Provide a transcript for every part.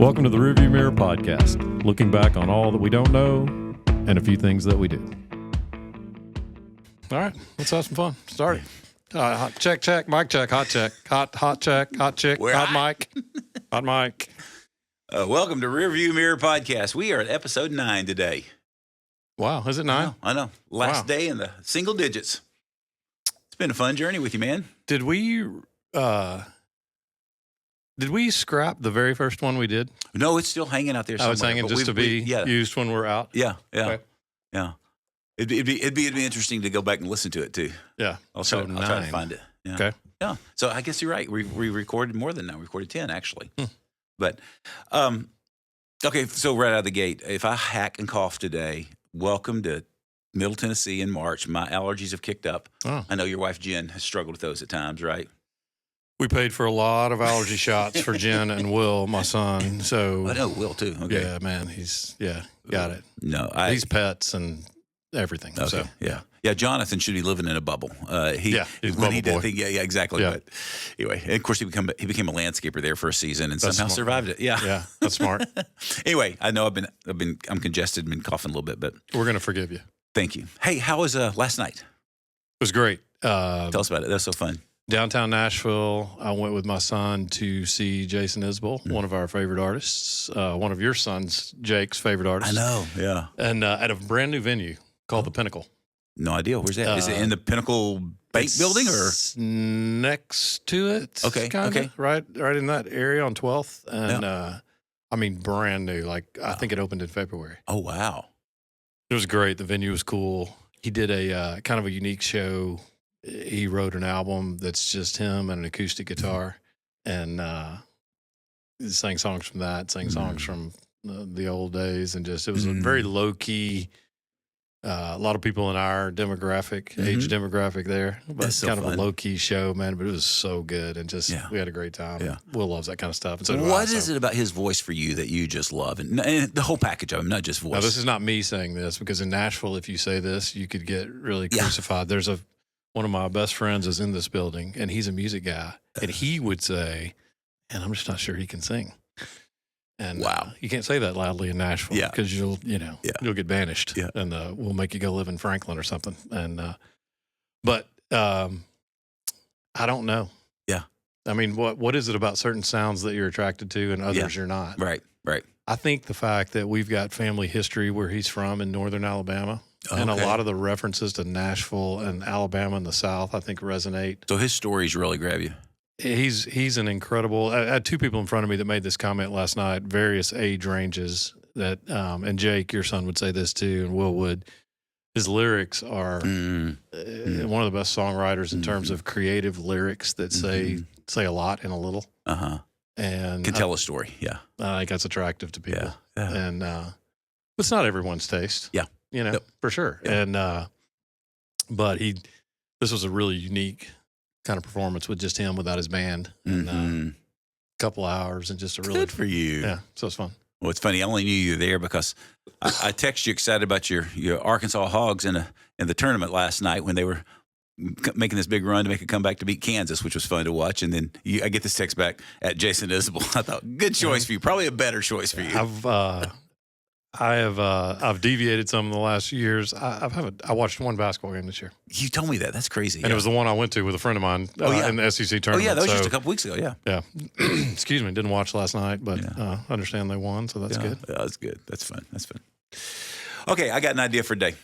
Welcome to the Rearview Mirror Podcast, looking back on all that we don't know and a few things that we do. All right, let's have some fun. Start it. Hot check, mic check, hot check, hot check, hot chick, hot mic, hot mic. Welcome to Rearview Mirror Podcast. We are at episode 9 today. Wow, is it 9? I know. Last day in the single digits. It's been a fun journey with you, man. Did we scrap the very first one we did? No, it's still hanging out there somewhere. Oh, it's hanging just to be used when we're out? Yeah. Okay. It'd be interesting to go back and listen to it, too. Yeah. I'll try to find it. Yeah. Okay. Yeah. So I guess you're right. We recorded more than that. We recorded 10, actually. But, okay, so right out of the gate, if I hack and cough today, welcome to Middle Tennessee in March. My allergies have kicked up. Oh. I know your wife, Jen, has struggled with those at times, right? We paid for a lot of allergy shots for Jen and Will, my son. So I know Will, too. Okay. Yeah, man, got it. No, he's pets and everything. Okay, so yeah. Jonathan should be living in a bubble. He's bubble boy. Exactly. Yeah. But anyway, and of course he became a landscaper there for a season and somehow survived it. Yeah, that's smart. Anyway, I know I'm congested, been coughing a little bit, but we're gonna forgive you. Thank you. Hey, how was last night? It was great. Tell us about it. That's so fun. Downtown Nashville, I went with my son to see Jason Isbell, one of our favorite artists, one of your son's, Jake's, favorite artists. I know, yeah. And at a brand new venue called The Pinnacle. No idea. Where's that? Is it in the Pinnacle Bank building or? Next to it. Okay, kinda, right in that area on 12th. And brand new. Like, I think it opened in February. Oh, wow. It was great. The venue was cool. He did a kind of a unique show. He wrote an album that's just him and an acoustic guitar, and sang songs from that, sang songs from the old days, and just it was a very low key. A lot of people in our demographic, age demographic there, but it's kind of a low key show, man. But it was so good, and just we had a great time. Yeah. Will loves that kind of stuff. And so what is it about his voice for you that you just love, and the whole package of him, not just voice? Now, this is not me saying this, because in Nashville, if you say this, you could get really crucified. There's one of my best friends is in this building, and he's a music guy, and he would say, and I'm just not sure he can sing. And you can't say that loudly in Nashville because you'll get banished, and we'll make you go live in Franklin or something. And but I don't know. Yeah, I mean, what is it about certain sounds that you're attracted to and others you're not? Right. I think the fact that we've got family history where he's from in northern Alabama. And a lot of the references to Nashville and Alabama in the South, I think, resonate. So his stories really grab you. He's an incredible. I had two people in front of me that made this comment last night, various age ranges that, and Jake, your son, would say this too, and Will would. His lyrics are one of the best songwriters in terms of creative lyrics that say a lot in a little. And can tell a story. Yeah, I think that's attractive to people. Yeah. And it's not everyone's taste. Yeah. For sure. Yeah. And, but this was a really unique kind of performance with just him without his band. And a couple hours and just a really good for you. Yeah. So it's fun. Well, it's funny. I only knew you there because I texted you excited about your Arkansas Hogs in the tournament last night when they were making this big run to make a comeback to beat Kansas, which was fun to watch. And then I get this text back at Jason Isbell. I thought, good choice for you. Probably a better choice for you. I've deviated some in the last years. I watched one basketball game this year. You told me that. That's crazy. And it was the one I went to with a friend of mine in the SEC tournament. Oh, yeah. That was just a couple weeks ago. Yeah. Yeah. Excuse me. Didn't watch last night, but I understand they won, so that's good. Yeah, that's good. That's fun. Okay, I got an idea for today.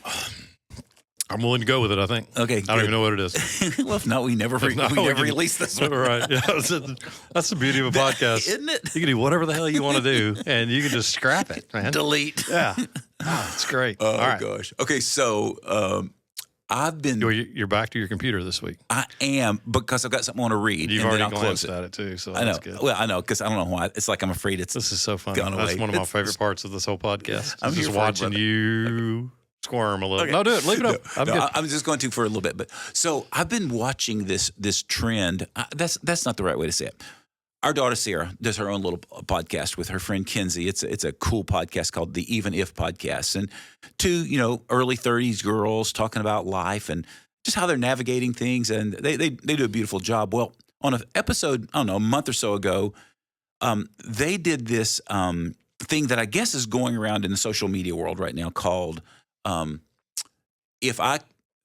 I'm willing to go with it, I think. Okay. I don't even know what it is. Well, if not, we never release this one. Right. Yeah, that's the beauty of a podcast. Isn't it? You can do whatever the hell you want to do, and you can just scrap it, man. Delete. Yeah. Oh, it's great. Oh, all right. Gosh. Okay, so I've been... You're back to your computer this week. I am, because I've got something I want to read. You've already glanced at it, too, so that's good. Well, I know, because I don't know why. It's like I'm afraid it's This is so funny. gone away. That's one of my favorite parts of this whole podcast. I'm just watching you... squirm a little. Okay. No, do it. Leave it up. I'm just going to for a little bit. But so I've been watching this trend. That's not the right way to say it. Our daughter Sarah does her own little podcast with her friend Kenzie. It's a cool podcast called the Even If Podcast, and two early 30s girls talking about life and just how they're navigating things, and they do a beautiful job. Well, on an episode, I don't know, a month or so ago, They did this thing that I guess is going around in the social media world right now called um, if I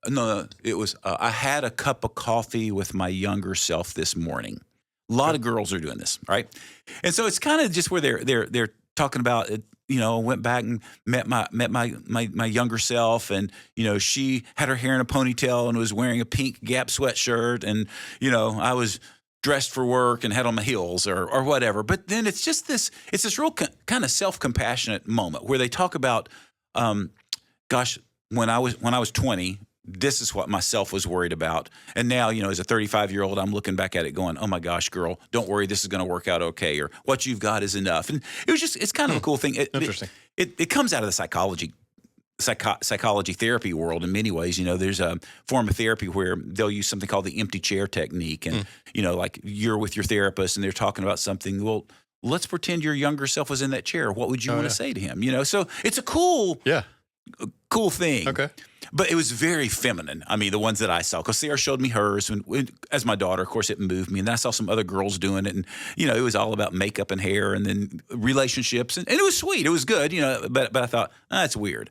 no, it was I had a cup of coffee with my younger self this morning. A lot Okay. of girls are doing this, right? And so it's kind of just where they're talking about it. Went back and met my younger self, and she had her hair in a ponytail and was wearing a pink Gap sweatshirt, and I was dressed for work and had on my heels or whatever. But then it's just it's this real kind of self compassionate moment where they talk about, gosh, when I was 20, this is what myself was worried about. And now, as a 35-year-old, I'm looking back at it going, oh my gosh, girl, don't worry, this is going to work out okay. Or what you've got is enough. And it's kind of a cool thing. Interesting. It comes out of the psychology therapy world in many ways. There's a form of therapy where they'll use something called the empty chair technique. And, like you're with your therapist and they're talking about something. Well, let's pretend your younger self was in that chair. What would you want to say to him? So it's a cool thing. Okay. But it was very feminine. I mean, the ones that I saw, because Sarah showed me hers as my daughter. Of course, it moved me. And then I saw some other girls doing it. And, it was all about makeup and hair and then relationships. And it was sweet. It was good, but I thought, that's weird.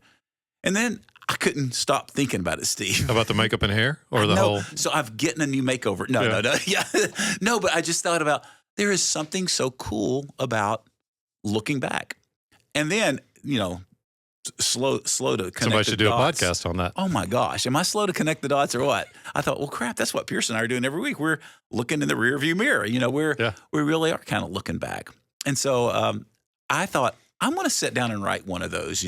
And then I couldn't stop thinking about it, Steve. About the makeup and hair or the No. whole? So I'm getting a new makeover. No. Yeah. No, but I just thought about there is something so cool about looking back. And then, slow to connect Somebody should the do dots. a podcast on that. Oh my gosh, am I slow to connect the dots or what? I thought, well, crap, that's what Pierce and I are doing every week. We're looking in the rearview mirror. We really are kind of looking back. And so I thought I'm going to sit down and write one of those.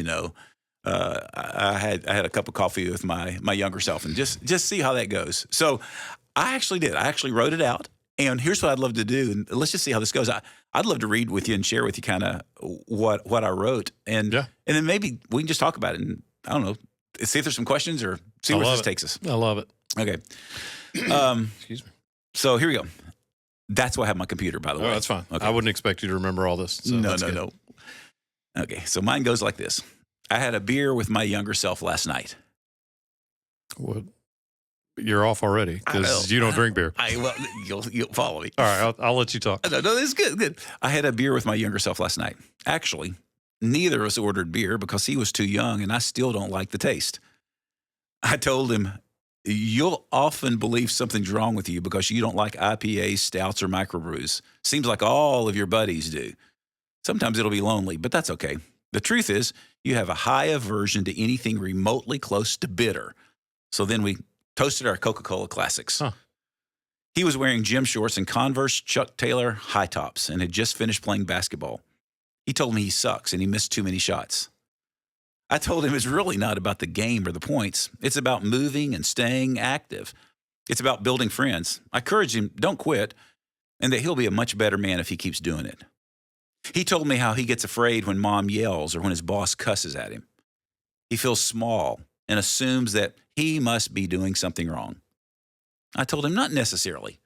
I had a cup of coffee with my younger self and just see how that goes. So I actually did. I actually wrote it out. And here's what I'd love to do. And let's just see how this goes. I'd love to read with you and share with you kind of what I wrote. And then maybe we can just talk about it. And I don't know, see if there's some questions or see where this takes us. I love it. Okay. Excuse me. So here we go. That's why I have my computer, by the way. Oh, that's fine. Okay. I wouldn't expect you to remember all this. So No. Okay. So mine goes like this. I had a beer with my younger self last night. Well, you're off already because you don't drink beer. You'll follow me. All right, I'll let you talk. No, this is good. I had a beer with my younger self last night. Actually, neither of us ordered beer because he was too young and I still don't like the taste. I told him, you'll often believe something's wrong with you because you don't like IPAs, stouts, or microbrews. Seems like all of your buddies do. Sometimes it'll be lonely, but that's okay. The truth is, you have a high aversion to anything remotely close to bitter. So then we toasted our Coca-Cola classics. Huh. He was wearing gym shorts and Converse Chuck Taylor high tops and had just finished playing basketball. He told me he sucks and he missed too many shots. I told him it's really not about the game or the points. It's about moving and staying active. It's about building friends. I encouraged him, don't quit, and that he'll be a much better man if he keeps doing it. He told me how he gets afraid when mom yells or when his boss cusses at him. He feels small and assumes that he must be doing something wrong. I told him not necessarily.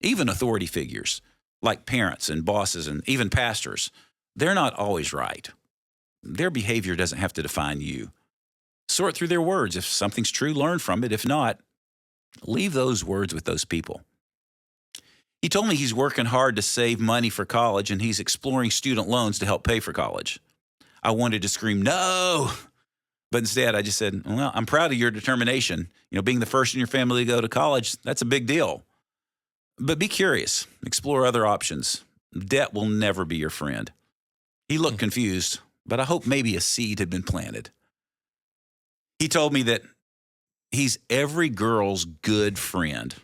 Even authority figures, like parents and bosses and even pastors, they're not always right. Their behavior doesn't have to define you. Sort through their words. If something's true, learn from it. If not, leave those words with those people. He told me he's working hard to save money for college and he's exploring student loans to help pay for college. I wanted to scream, no! But instead, I just said, well, I'm proud of your determination. Being the first in your family to go to college, that's a big deal. But be curious. Explore other options. Debt will never be your friend. He looked confused, but I hope maybe a seed had been planted. He told me that he's every girl's good friend.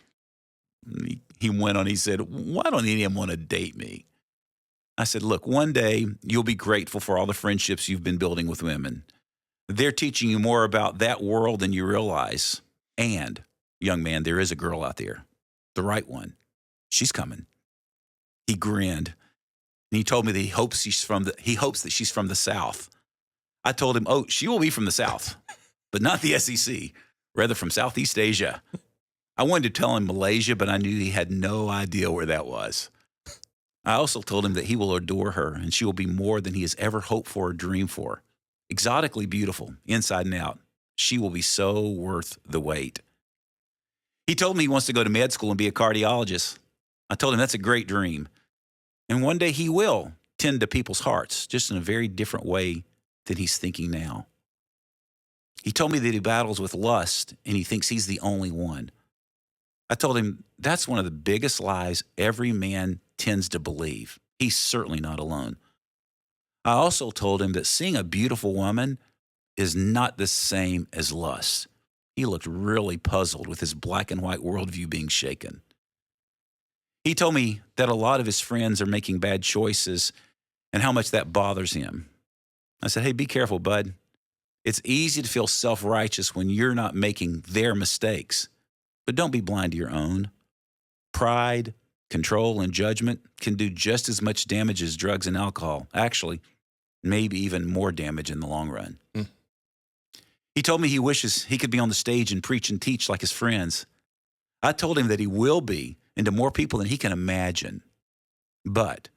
He went on, he said, why don't any of them want to date me? I said, look, one day you'll be grateful for all the friendships you've been building with women. They're teaching you more about that world than you realize. And, young man, there is a girl out there, the right one. She's coming. He grinned, and he told me that he hopes that she's from the South. I told him, oh, she will be from the South, but not the SEC, rather from Southeast Asia. I wanted to tell him Malaysia, but I knew he had no idea where that was. I also told him that he will adore her, and she will be more than he has ever hoped for or dreamed for. Exotically beautiful, inside and out. She will be so worth the wait. He told me he wants to go to med school and be a cardiologist. I told him that's a great dream. And one day he will tend to people's hearts, just in a very different way than he's thinking now. He told me that he battles with lust and he thinks he's the only one. I told him that's one of the biggest lies every man tends to believe. He's certainly not alone. I also told him that seeing a beautiful woman is not the same as lust. He looked really puzzled with his black and white worldview being shaken. He told me that a lot of his friends are making bad choices and how much that bothers him. I said, hey, be careful, bud. It's easy to feel self-righteous when you're not making their mistakes, but don't be blind to your own. Pride, control, and judgment can do just as much damage as drugs and alcohol. Actually, maybe even more damage in the long run. He told me he wishes he could be on the stage and preach and teach like his friends. I told him that he will be, and to more people than he can imagine. But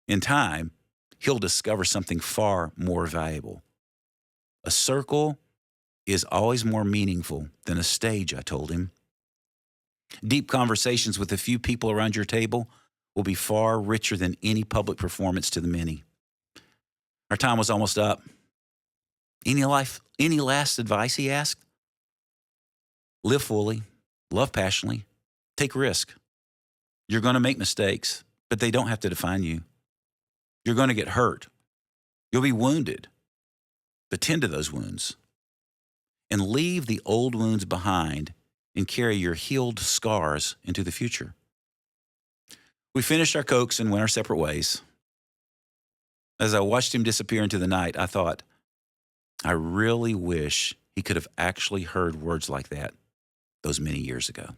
in time, he'll discover something far more valuable. A circle is always more meaningful than a stage, I told him. Deep conversations with a few people around your table will be far richer than any public performance to the many. Our time was almost up. Any last advice, he asked? Live fully, love passionately, take risk. You're going to make mistakes, but they don't have to define you. You're going to get hurt. You'll be wounded, but tend to those wounds. And leave the old wounds behind and carry your healed scars into the future. We finished our Cokes and went our separate ways. As I watched him disappear into the night, I thought, I really wish he could have actually heard words like that those many years ago.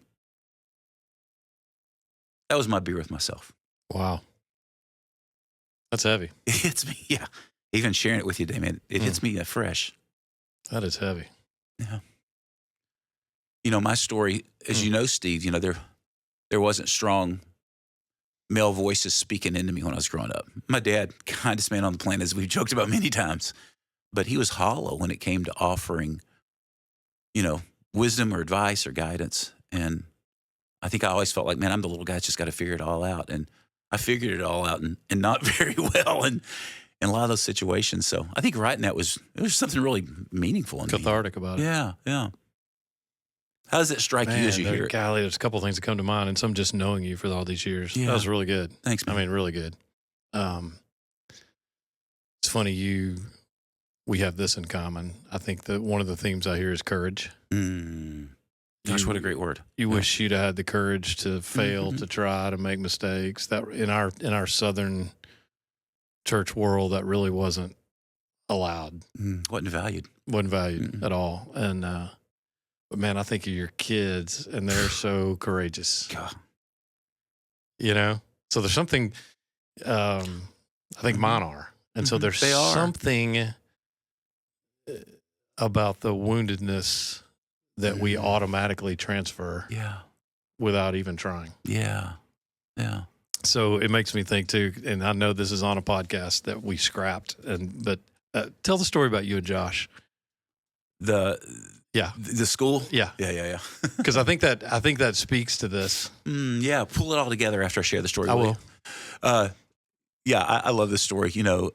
That was my beer with myself. Wow. That's heavy. It hits me, yeah. Even sharing it with you today, man, it hits me fresh. That is heavy. Yeah. You know, my story, as you know, Steve, you know, there wasn't strong male voices speaking into me when I was growing up. My dad, kindest man on the planet, as we've joked about many times, but he was hollow when it came to offering, you know, wisdom or advice or guidance. And I think I always felt like, man, I'm the little guy that's just got to figure it all out. And I figured it all out and not very well in a lot of those situations. So I think writing that was something really meaningful and cathartic about it. Yeah, yeah. How does it strike you as you hear it? Golly, there's a couple of things that come to mind, and some just knowing you for all these years. Yeah. That was really good. Thanks, man. I mean, really good. It's funny we have this in common. I think that one of the themes I hear is courage. Gosh, what a great word. You wish you'd had the courage to fail, to try, to make mistakes. That in our Southern church world, that really wasn't allowed. Wasn't valued. Wasn't valued at all. And but man, I think of your kids, and they're so courageous. God. You know, so there's something. I think mine are, and so there's something about the woundedness that we automatically transfer. Yeah. Without even trying. Yeah. Yeah. So it makes me think too, and I know this is on a podcast that we scrapped, but tell the story about you and Josh. The school? Yeah. Because I think that speaks to this. Yeah. Pull it all together after I share the story. I will. Yeah, I love this story. You know,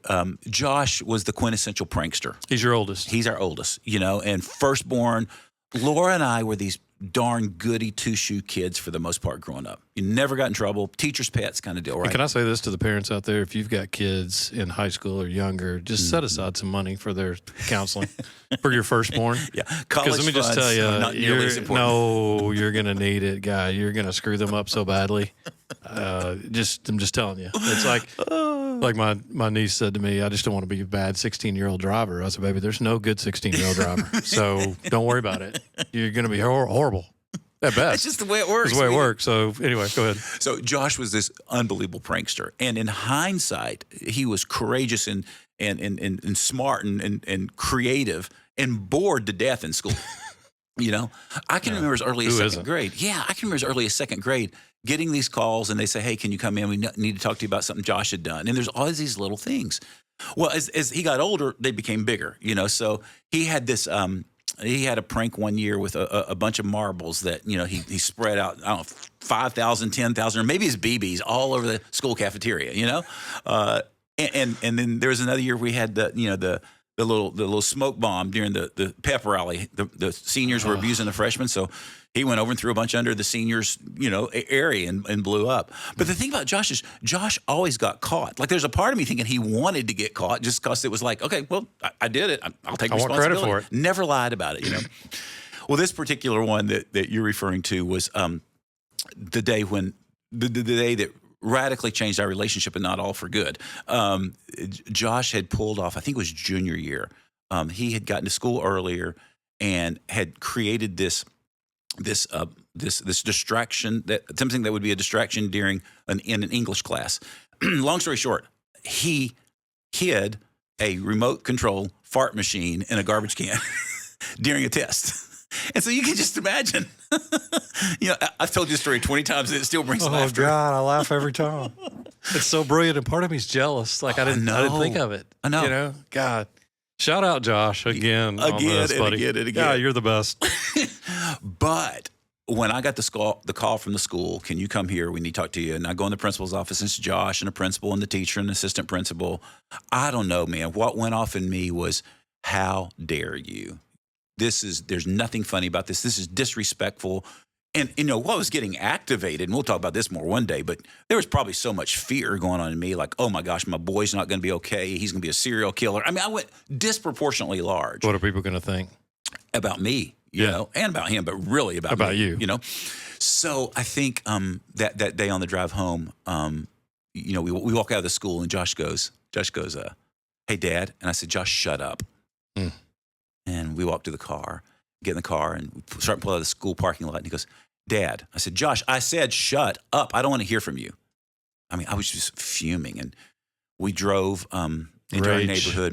Josh was the quintessential prankster. He's your oldest. He's our oldest, you know, and firstborn. Laura and I were these darn goody two-shoe kids for the most part growing up. You never got in trouble. Teacher's pets kind of deal, right? And can I say this to the parents out there? If you've got kids in high school or younger, just set aside some money for their counseling for your firstborn. Yeah, because let me just tell you, you're going to need it, guy. You're going to screw them up so badly. I'm just telling you. It's like my niece said to me, I just don't want to be a bad 16-year-old driver. I said, baby, there's no good 16-year-old driver. So don't worry about it. You're going to be horrible at best. That's just the way it works. It's the way it works. So anyway, go ahead. So Josh was this unbelievable prankster. And in hindsight, he was courageous and smart and creative and bored to death in school. You know, I can remember as early as second grade. Yeah, I can remember as early as second grade getting these calls and they say, hey, can you come in? We need to talk to you about something Josh had done. And there's always these little things. Well, as he got older, they became bigger, you know. So he had this he had a prank one year with a bunch of marbles that, he spread out, I don't know, 5,000, 10,000, or maybe his BBs all over the school cafeteria, and then there was another year we had the little smoke bomb during the pep rally. The seniors were abusing the freshmen, so he went over and threw a bunch under the seniors, area and blew up. But the thing about Josh is Josh always got caught. Like there's a part of me thinking he wanted to get caught just because it was like, okay, well, I did it. I'll take responsibility. I want credit for it. Never lied about it, Well, this particular one that you're referring to was the day when the day that radically changed our relationship, and not all for good. Josh had pulled off, I think it was junior year. He had gotten to school earlier and had created this distraction, something that would be a distraction in an English class. Long story short, he hid a remote control fart machine in a garbage can during a test. And so you can just imagine, I've told you the story 20 times and it still brings laughter. Oh God, I laugh every time. It's so brilliant. And part of me's jealous. Like I didn't think of it. I know. God, shout out Josh again on this, buddy. Again. Yeah, you're the best. But when I got the call from the school, can you come here? We need to talk to you. And I go in the principal's office, and it's Josh and the principal and the teacher and the assistant principal. I don't know, man. What went off in me was, how dare you? There's nothing funny about this. This is disrespectful. And, what was getting activated, and we'll talk about this more one day, but there was probably so much fear going on in me, like, oh my gosh, my boy's not going to be okay. He's going to be a serial killer. I mean, I went disproportionately large. What are people going to think? About me, and about him, but really about me, you. So I think that day on the drive home, we walk out of the school, and Josh goes, hey, Dad. And I said, Josh, shut up. Mm. And we walk to the car, get in the car, and we start pulling out of the school parking lot. And he goes, Dad. I said, Josh, I said, shut up. I don't want to hear from you. I mean, I was just fuming. And we drove into our neighborhood.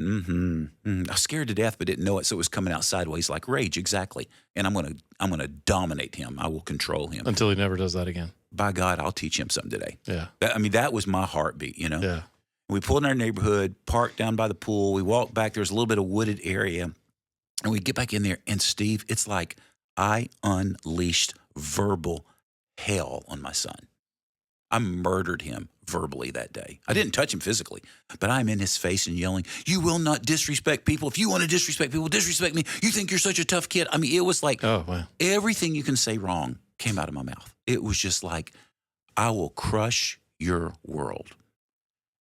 I was scared to death, but didn't know it. So it was coming out sideways like rage, exactly. And I'm gonna dominate him. I will control him. Until he never does that again. By God, I'll teach him something today. Yeah. That was my heartbeat, Yeah. We pulled in our neighborhood, parked down by the pool. We walked back. There was a little bit of wooded area. And we get back in there, and Steve, it's like I unleashed verbal hell on my son. I murdered him verbally that day. I didn't touch him physically, but I'm in his face and yelling, you will not disrespect people. If you want to disrespect people, disrespect me. You think you're such a tough kid. I mean, it was like everything you can say wrong came out of my mouth. It was just like, I will crush your world.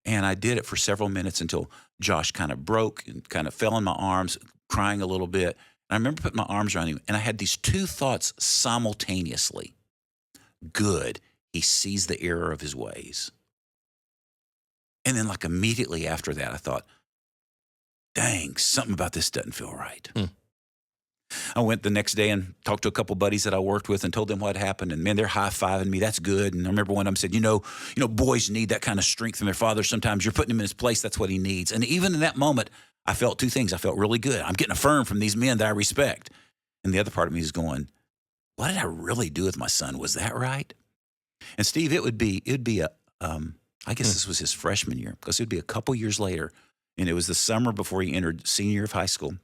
And I did it for several minutes until Josh kind of broke and kind of fell in my arms, crying a little bit. And I remember putting my arms around him, and I had these two thoughts simultaneously. Good, he sees the error of his ways. And then like immediately after that, I thought, dang, something about this doesn't feel right. I went the next day and talked to a couple buddies that I worked with and told them what happened. And man, they're high-fiving me. That's good. And I remember one of them said, boys need that kind of strength from their father. Sometimes you're putting him in his place. That's what he needs. And even in that moment, I felt two things. I felt really good. I'm getting affirmed from these men that I respect. And the other part of me is going, what did I really do with my son? Was that right? And Steve, it would be I guess this was his freshman year, because it would be a couple years later. And it was the summer before he entered senior year of high school.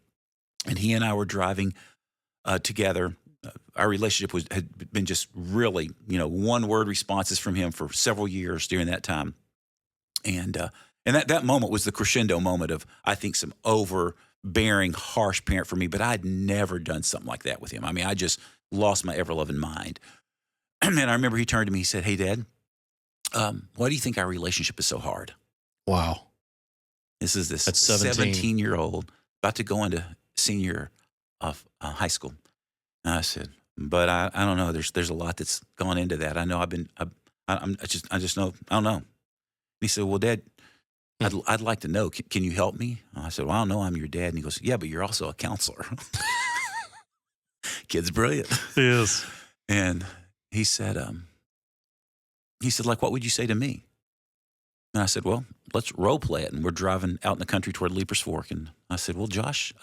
And he and I were driving together. Our relationship had been just really, one-word responses from him for several years during that time. And that moment was the crescendo moment of, I think, some overbearing, harsh parent for me. But I'd never done something like that with him. I mean, I just lost my ever-loving mind. And I remember he turned to me, he said, hey, Dad, why do you think our relationship is so hard? Wow. This is this 17-year-old about to go into senior of high school. And I said, but I don't know. There's a lot that's gone into that. I know I just know, I don't know. And he said, well, Dad, I'd like to know. Can you help me? I said, well, I don't know. I'm your dad. And he goes, yeah, but you're also a counselor. Kid's brilliant. He is. And he said, like, what would you say to me? And I said, well, let's role play it. And we're driving out in the country toward Leapers Fork. And I said, well, Josh,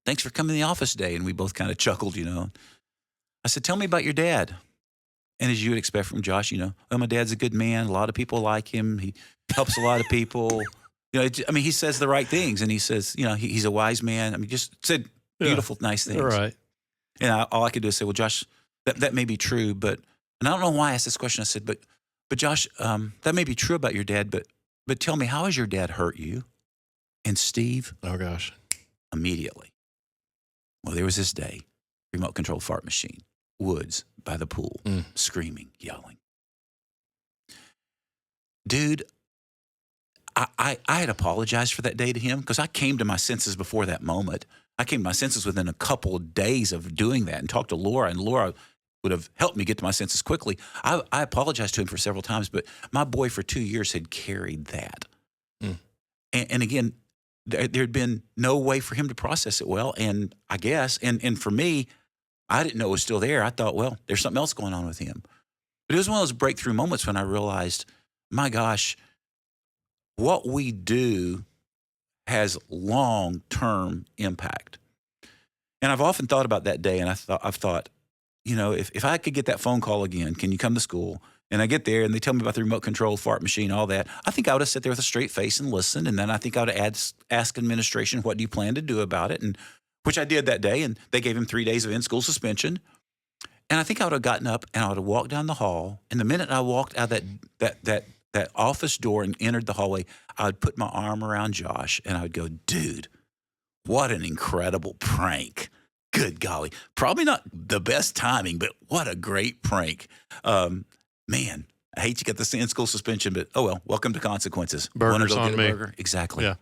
thanks for coming to the office today. And we both kind of chuckled, I said, tell me about your dad. And as you would expect from Josh, my dad's a good man. A lot of people like him. He helps a lot of people. He says the right things. And he says, he's a wise man. I mean, just said beautiful, nice things. Right. And all I could do is say, well, Josh, that may be true, but, and I don't know why I asked this question. I said, but Josh, that may be true about your dad, but tell me, how has your dad hurt you? And Steve, Oh gosh. immediately, well, there was this day, remote control fart machine, woods by the pool, screaming, yelling. Dude, I had apologized for that day to him because I came to my senses before that moment. I came to my senses within a couple of days of doing that and talked to Laura, and Laura would have helped me get to my senses quickly. I apologized to him for several times, but my boy for 2 years had carried that. And again, there had been no way for him to process it well. And I guess, and for me, I didn't know it was still there. I thought, well, there's something else going on with him. But it was one of those breakthrough moments when I realized, my gosh, what we do has long-term impact. And I've often thought about that day, and I've thought, you know, if I could get that phone call again, can you come to school? And I get there, and they tell me about the remote control fart machine, all that. I think I would have sat there with a straight face and listened, and then I think I would have asked administration, what do you plan to do about it? And which I did that day, and they gave him 3 days of in-school suspension. And I think I would have gotten up, and I would have walked down the hall, and the minute I walked out that office door and entered the hallway, I would put my arm around Josh, and I would go, dude, what an incredible prank. Good golly. Probably not the best timing, but what a great prank. Man, I hate you got the in-school suspension, but oh well, welcome to consequences. Burgers on me. Burger? Exactly. Yeah.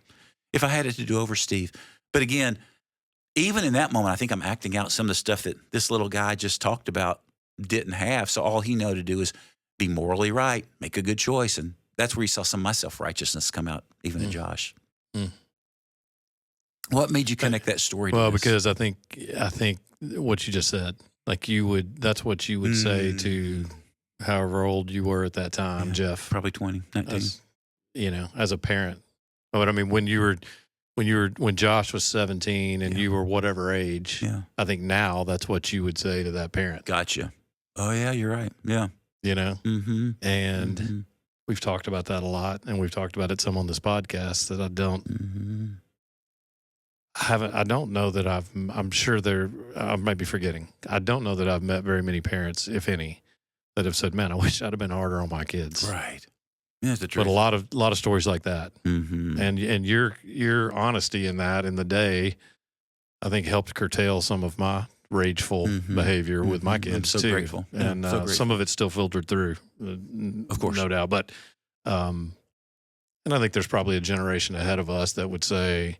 If I had it to do over, Steve. But again, even in that moment, I think I'm acting out some of the stuff that this little guy just talked about didn't have. So all he knew to do is be morally right, make a good choice. And that's where you saw some of my self-righteousness come out, even in Josh. What made you connect that story to Well, this? because I think what you just said, like that's what you would say to however old you were at that time, Jeff. Probably 20, 19. As a parent. But I mean, when Josh was 17 and you were whatever age, I think now that's what you would say to that parent. Gotcha. Oh yeah, you're right. Yeah. And we've talked about that a lot, and we've talked about it some on this podcast that I don't know that I'm sure I might be forgetting. I don't know that I've met very many parents, if any, that have said, man, I wish I'd have been harder on my kids. Right. Yeah, that's the truth. But a lot of stories like that. And your honesty in that in the day, I think helped curtail some of my rageful behavior with my kids. I'm so too. grateful. And so grateful. some of it still filtered through, of course, no doubt. But, and I think there's probably a generation ahead of us that would say,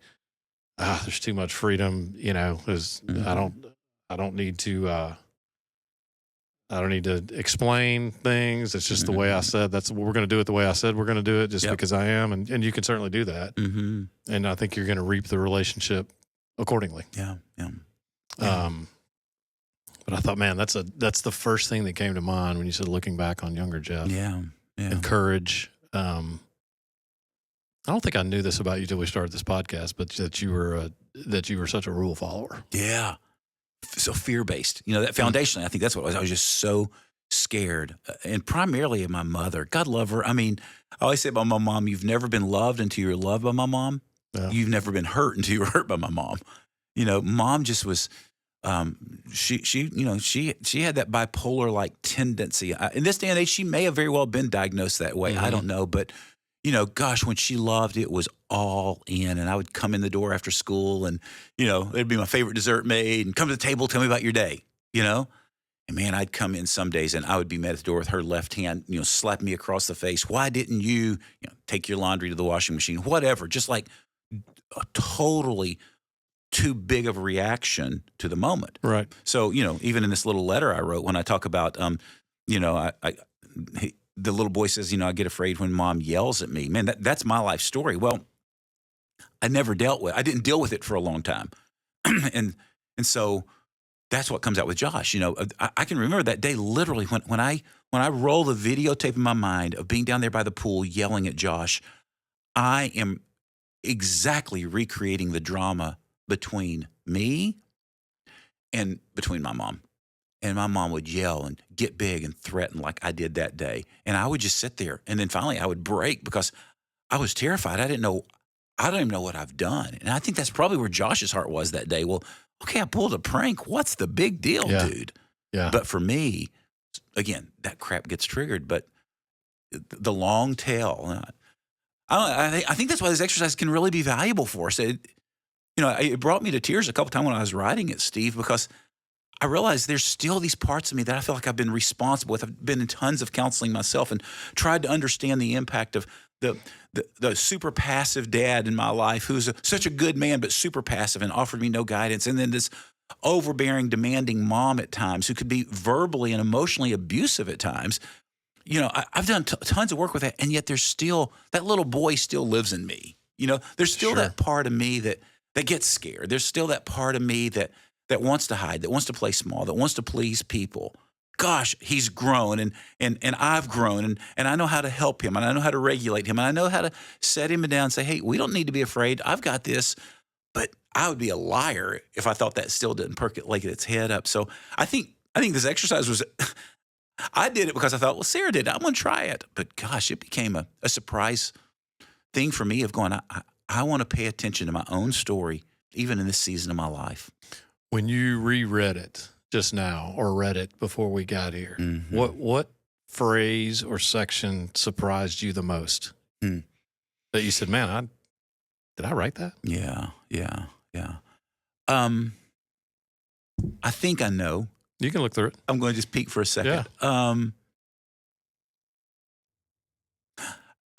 there's too much freedom, because I don't need to explain things. It's just the way I said. That's we're going to do it the way I said we're going to do it, just because I am, and you can certainly do that. And I think you're going to reap the relationship accordingly. Yeah. But I thought, man, that's the first thing that came to mind when you said looking back on younger Jeff. Yeah. And courage. I don't think I knew this about you till we started this podcast, but that you were such a rule follower. Yeah. So fear-based, that foundationally, I think that's what it was. I was just so scared, and primarily of my mother. God love her. I mean, I always say about my mom, you've never been loved until you're loved by my mom. Yeah. You've never been hurt until you were hurt by my mom. Mom just was, she had that bipolar-like tendency. In this day and age, she may have very well been diagnosed that way. I don't know, but gosh, when she loved, it was all in. And I would come in the door after school and, it'd be my favorite dessert made and come to the table, tell me about your day, And man, I'd come in some days and I would be met at the door with her left hand, slap me across the face. Why didn't you, take your laundry to the washing machine? Whatever. Just like a totally too big of a reaction to the moment. Right. So, even in this little letter I wrote, when I talk about, the little boy says, I get afraid when mom yells at me. Man, that's my life story. Well, I didn't deal with it for a long time. and so that's what comes out with Josh. I can remember that day literally when I roll the videotape in my mind of being down there by the pool yelling at Josh, I am exactly recreating the drama between me and between my mom. And my mom would yell and get big and threaten like I did that day. And I would just sit there. And then finally I would break because I was terrified. I didn't know I don't even know what I've done. And I think that's probably where Josh's heart was that day. Well, okay, I pulled a prank. What's the big deal, Yeah. dude? Yeah. But for me, again, that crap gets triggered. But the long tail, I think that's why this exercise can really be valuable for us. It brought me to tears a couple times when I was writing it, Steve, because I realized there's still these parts of me that I feel like I've been responsible with. I've been in tons of counseling myself and tried to understand the impact of the super passive dad in my life who's such a good man but super passive and offered me no guidance. And then this overbearing, demanding mom at times who could be verbally and emotionally abusive at times. I've done tons of work with that, and yet there's still that little boy still lives in me. There's still Sure. that part of me that gets scared. There's still that part of me that wants to hide, that wants to play small, that wants to please people. Gosh, he's grown and I've grown and I know how to help him and I know how to regulate him and I know how to set him down and say, hey, we don't need to be afraid. I've got this. But I would be a liar if I thought that still didn't percolate its head up. So I think this exercise was, I did it because I thought, well, Sarah did it. I'm going to try it. But gosh, it became a surprise thing for me of going, I want to pay attention to my own story, even in this season of my life. When you reread it just now or read it before we got here, Mm-hmm. what phrase or section surprised you the most? Mm. That you said, man, did I write that? Yeah. I think I know. You can look through it. I'm going to just peek for a second. I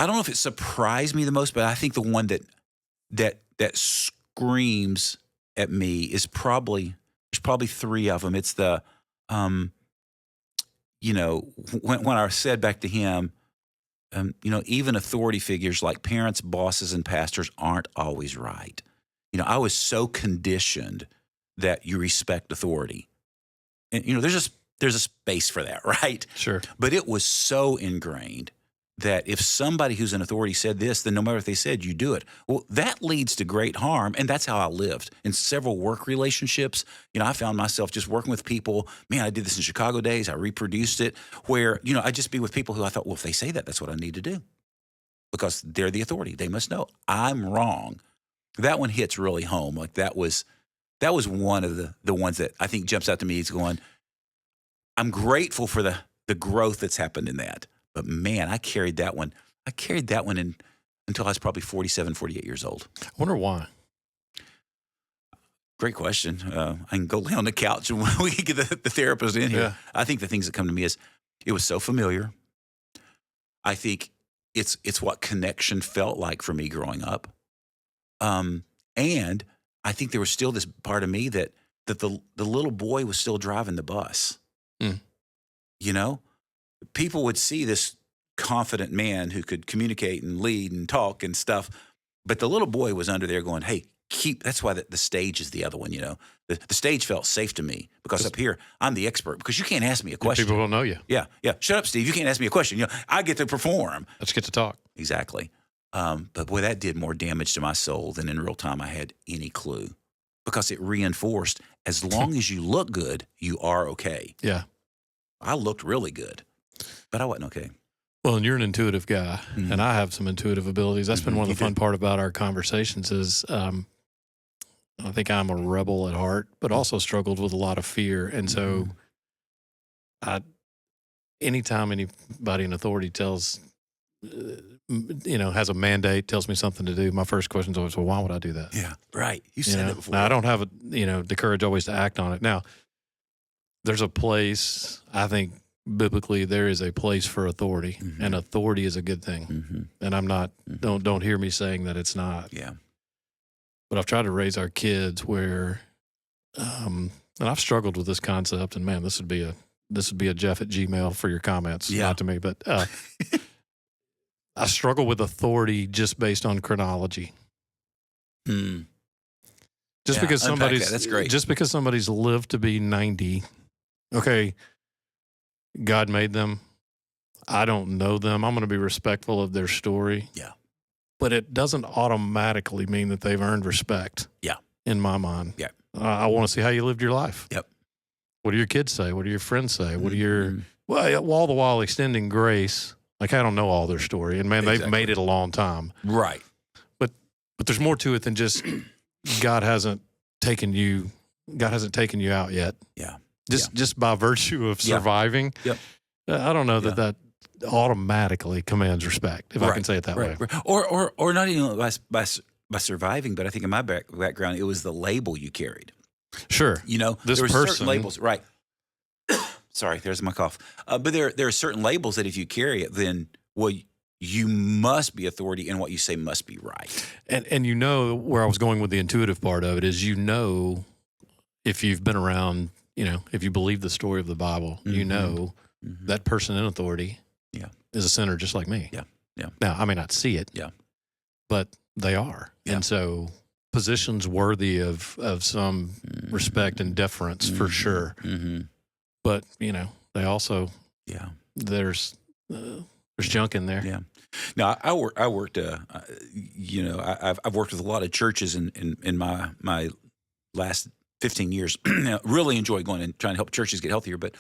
don't know if it surprised me the most, but I think the one that screams at me is there's probably three of them. It's the, when I said back to him, even authority figures like parents, bosses, and pastors aren't always right. I was so conditioned that you respect authority. And, there's a space for that, right? Sure. But it was so ingrained that if somebody who's in authority said this, then no matter what they said, you do it. Well, that leads to great harm, and that's how I lived. In several work relationships, I found myself just working with people. Man, I did this in Chicago days. I reproduced it where, I'd just be with people who I thought, well, if they say that, that's what I need to do because they're the authority. They must know. I'm wrong. That one hits really home. Like that was one of the ones that I think jumps out to me. It's going, I'm grateful for the growth that's happened in that. But man, I carried that one in until I was probably 47, 48 years old. I wonder why. Great question. I can go lay on the couch and we can get the therapist in here. Yeah. I think the things that come to me is it was so familiar. I think it's what connection felt like for me growing up. And I think there was still this part of me that the little boy was still driving the bus. Mm. People would see this confident man who could communicate and lead and talk and stuff. But the little boy was under there going, hey, that's why the stage is the other one, The stage felt safe to me because up here, I'm the expert because you can't ask me a question. People don't know you. Yeah. Shut up, Steve. You can't ask me a question. I get to perform. Let's get to talk. Exactly. But boy, that did more damage to my soul than in real time I had any clue because it reinforced as long as you look good, you are okay. Yeah. I looked really good, but I wasn't okay. Well, and you're an intuitive guy, Mhm. and I have some intuitive abilities. That's been Mhm. one of You the fun do. part about our conversations is I think I'm a rebel at heart, but also struggled with a lot of fear. And so anytime anybody in authority tells, has a mandate, tells me something to do, my first question is always, well, why would I do that? Yeah, right. You said it before. Now, I don't have the courage always to act on it. Now, there's a place, I think biblically there is a place for authority, Mhm. and authority is a good thing. Mm-hmm. And I'm not, Mhm. don't hear me saying that it's not. Yeah. But I've tried to raise our kids where, and I've struggled with this concept. And man, this would be a Jeff at Gmail for your comments, Yeah. not to me. But I struggle with authority just based on chronology. Mm. Just Yeah, because unpack somebody's that. That's great. Just because somebody's lived to be 90, okay, God made them. I don't know them. I'm going to be respectful of their story. Yeah. But it doesn't automatically mean that they've earned respect. Yeah. In my mind. Yeah. I want to see how you lived your life. Yep. What do your kids say? What do your friends say? What do your, Mhm. well, all the while extending grace. Like, I don't know all their story. And man, they've Exactly. made it a long time. Right. But there's more to it than just God hasn't taken you out yet. Yeah. Just by virtue of surviving. Yep. I don't know that automatically commands respect, if I can say it that way. Right. Or not even by surviving, but I think in my background, it was the label you carried. Sure. You know, this there were person, certain labels, right? Sorry, there's my cough. But there are certain labels that if you carry it, then, well, you must be authority, and what you say must be right. And you know where I was going with the intuitive part of it is, if you've been around, if you believe the story of the Bible, that person in authority is a sinner just like me. Yeah. Now, I may not see it, but they are. Yeah. And so positions worthy of some respect and deference for sure. Mm-hmm. But, they also, there's junk in there. Yeah. Now, I worked, I've worked with a lot of churches in my last 15 years. Really enjoy going and trying to help churches get healthier. But,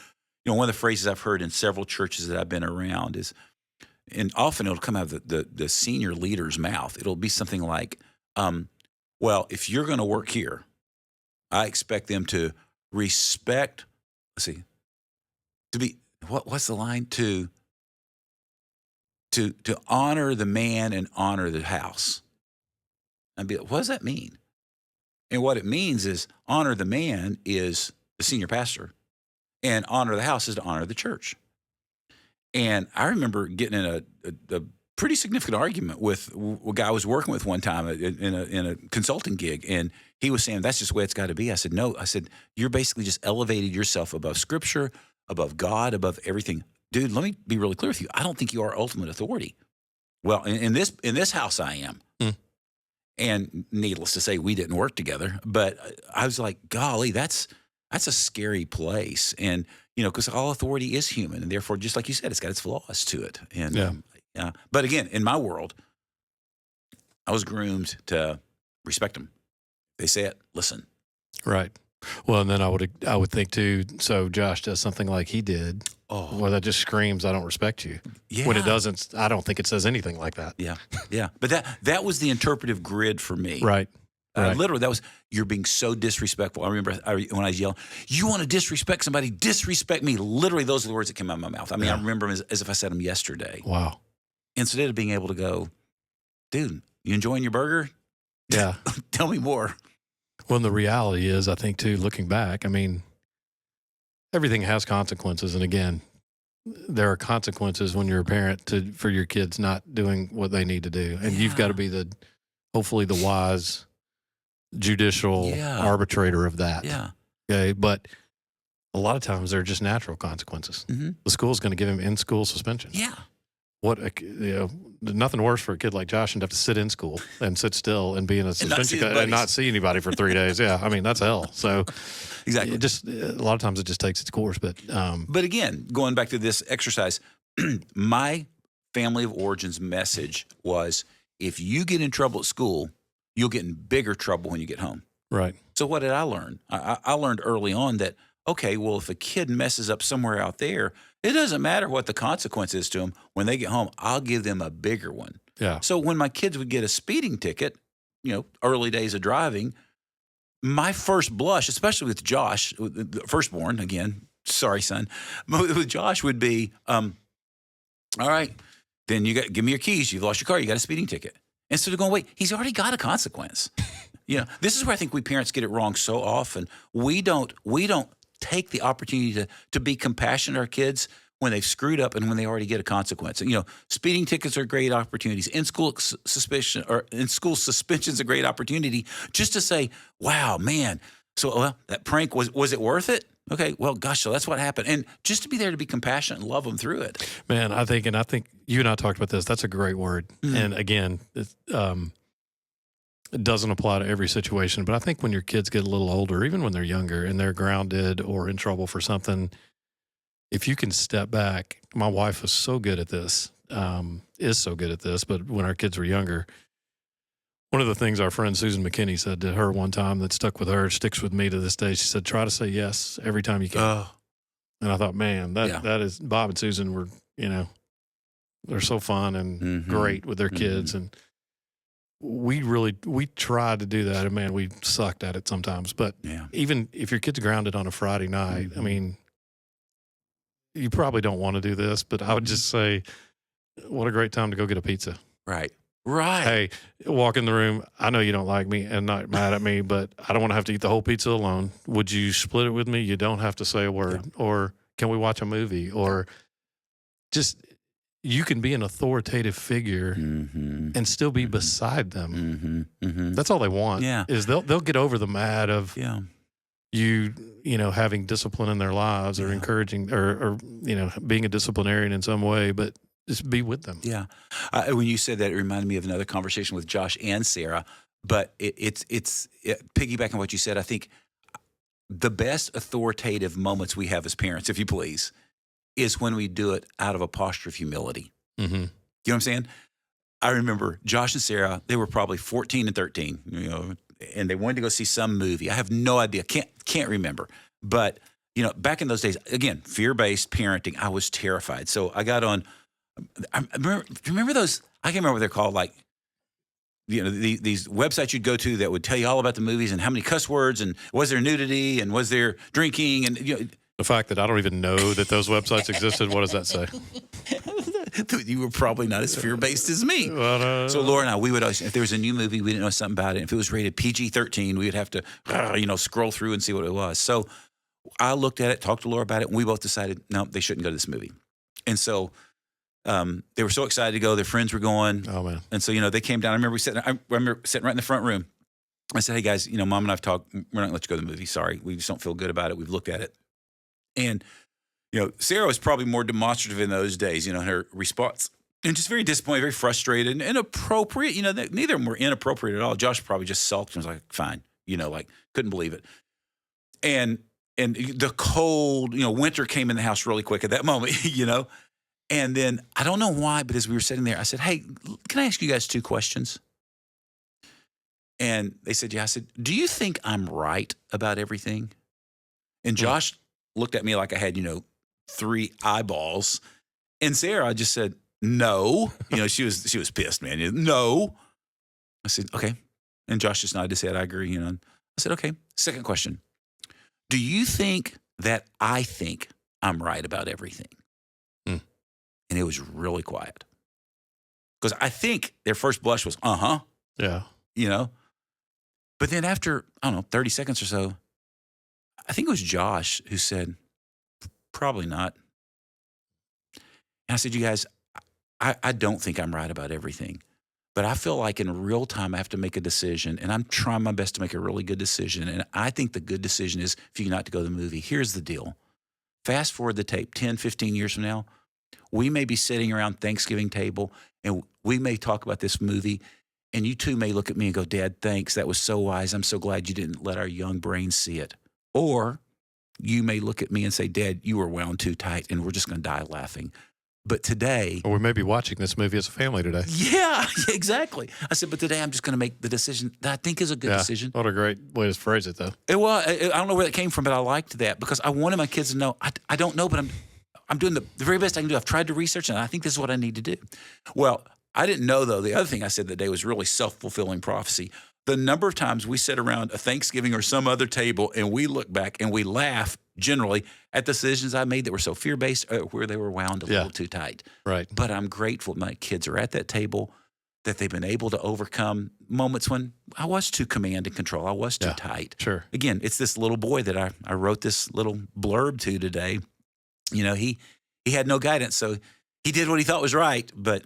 one of the phrases I've heard in several churches that I've been around is, and often it'll come out of the senior leader's mouth. It'll be something like, well, if you're going to work here, I expect them to respect, what's the line? To honor the man and honor the house. I'd be like, what does that mean? And what it means is honor the man is the senior pastor, and honor the house is to honor the church. And I remember getting in a pretty significant argument with a guy I was working with one time in a consulting gig, and he was saying, that's just the way it's got to be. I said, no. I said, you're basically just elevated yourself above Scripture, above God, above everything. Dude, let me be really clear with you. I don't think you are ultimate authority. Well, in this house, I am. And needless to say, we didn't work together. But I was like, golly, that's a scary place. And, because all authority is human. And therefore, just like you said, it's got its flaws to it. And but again, in my world, I was groomed to respect them. They say it, listen. Right. Well, and then I would think too, so Josh does something like he did. Oh, well, that just screams, I don't respect you. Yeah. When it doesn't, I don't think it says anything like that. Yeah. Yeah. But that was the interpretive grid for me. Right. Literally, that was, you're being so disrespectful. I remember when I was yelling, you want to disrespect somebody, disrespect me. Literally, those are the words that came out of my mouth. I mean, I remember them as if I said them yesterday. Wow. Instead of being able to go, dude, you enjoying your burger? Yeah. Tell me more. Well, and the reality is, I think too, looking back, I mean, everything has consequences. And again, there are consequences when you're a parent for your kids not doing what they need to do. And you've got to be hopefully the wise, judicial arbitrator of that. Yeah. Okay. But a lot of times they're just natural consequences. Mm-hmm. The school's going to give him in-school suspension. Yeah. Nothing worse for a kid like Josh than to have to sit in school and sit still and be in a suspension and not see anybody for 3 days. Yeah. I mean, that's hell. So exactly. It just, a lot of times it just takes its course. But again, going back to this exercise, my family of origins message was, if you get in trouble at school, you'll get in bigger trouble when you get home. Right. So what did I learn? I learned early on that, okay, well, if a kid messes up somewhere out there, it doesn't matter what the consequence is to them. When they get home, I'll give them a bigger one. Yeah. So when my kids would get a speeding ticket, early days of driving, my first blush, especially with Josh, the firstborn, again, sorry, son, but with Josh would be, all right, then give me your keys. You've lost your car. You got a speeding ticket. Instead of going, wait, he's already got a consequence. This is where I think we parents get it wrong so often. We don't take the opportunity to be compassionate to our kids when they've screwed up and when they already get a consequence. And, speeding tickets are great opportunities. In-school suspension's a great opportunity just to say, wow, man. So that prank, was it worth it? Okay, well, gosh, so that's what happened. And just to be there to be compassionate and love them through it. Man, I think you and I talked about this. That's a great word. Mm-hmm. And again, it doesn't apply to every situation, but I think when your kids get a little older, even when they're younger and they're grounded or in trouble for something, if you can step back, my wife was so good at this, is so good at this, but when our kids were younger, one of the things our friend Susan McKinney said to her one time that stuck with her, sticks with me to this day, she said, try to say yes every time you can. And I thought, man, that is, Bob and Susan were, they're so fun and great with their kids. And we tried to do that, and man, we sucked at it sometimes. But Yeah. even if your kid's grounded on a Friday night, I mean, you probably don't want to do this, but I would just say, what a great time to go get a pizza. Right. Right. Hey, walk in the room. I know you don't like me and not mad at me, but I don't want to have to eat the whole pizza alone. Would you split it with me? You don't have to say a word. Or can we watch a movie? Or just, you can be an authoritative figure and still be beside them. That's all they want. Yeah. Is they'll get over the mad of Yeah. you know, having discipline in their lives or encouraging or, you know, being a disciplinarian in some way, but just be with them. Yeah. When you said that, it reminded me of another conversation with Josh and Sarah. But it's piggybacking on what you said. I think the best authoritative moments we have as parents, if you please, is when we do it out of a posture of humility. Mm-hmm. You know what I'm saying? I remember Josh and Sarah, they were probably 14 and 13, you know, and they wanted to go see some movie. I have no idea. Can't remember. But, you know, back in those days, again, fear-based parenting, I was terrified. So I got on, remember those, I can't remember what they're called, like, you know, these websites you'd go to that would tell you all about the movies and how many cuss words and was there nudity and was there drinking and, you know. The fact that I don't even know that those websites existed, what does that say? You were probably not as fear-based as me. So Laura and I, we would always, if there was a new movie, we didn't know something about it. If it was rated PG-13, we would have to, you know, scroll through and see what it was. So I looked at it, talked to Laura about it, and we both decided, no, they shouldn't go to this movie. And so they were so excited to go. Their friends were going. Oh, man. And so, you know, they came down. I remember sitting right in the front room. I said, hey, guys, you know, Mom and I have talked. We're not going to let you go to the movie. Sorry. We just don't feel good about it. We've looked at it. And, you know, Sarah was probably more demonstrative in those days, you know, in her response. And just very disappointed, very frustrated, and inappropriate. You know, neither of them were inappropriate at all. Josh probably just sulked and was like, fine. You know, like, couldn't believe it. And the cold, you know, winter came in the house really quick at that moment, you know. And then, I don't know why, but as we were sitting there, I said, hey, can I ask you guys 2 questions? And they said, yeah. I said, do you think I'm right about everything? And Josh looked at me like I had, you know, 3 eyeballs. And Sarah just said, no. You know, she was pissed, man. No. I said, okay. And Josh just nodded his head. I agree, you know. I said, okay. Second question. Do you think that I think I'm right about everything? And it was really quiet. Because I think their first blush was, Yeah. you know. But then after, I don't know, 30 seconds or so, I think it was Josh who said, probably not. And I said, you guys, I don't think I'm right about everything. But I feel like in real time, I have to make a decision. And I'm trying my best to make a really good decision. And I think the good decision is for you not to go to the movie. Here's the deal. Fast forward the tape 10, 15 years from now. We may be sitting around Thanksgiving table and we may talk about this movie. And you two may look at me and go, Dad, thanks. That was so wise. I'm so glad you didn't let our young brains see it. Or you may look at me and say, Dad, you were wound too tight and we're just going to die laughing. But today. Or we may be watching this movie as a family today. Yeah, exactly. I said, but today I'm just going to make the decision that I think is a good decision. What a great way to phrase it, though. I don't know where that came from, but I liked that because I wanted my kids to know, I don't know, but I'm doing the very best I can do. I've tried to research and I think this is what I need to do. Well, I didn't know, though, the other thing I said that day was really self-fulfilling prophecy. The number of times we sit around a Thanksgiving or some other table and we look back and we laugh generally at decisions I made that were so fear-based where they were wound a little too tight. Right. But I'm grateful my kids are at that table, that they've been able to overcome moments when I was too command and control. I was too tight. Sure. Again, it's this little boy that I wrote this little blurb to today. You know, he had no guidance, so he did what he thought was right, but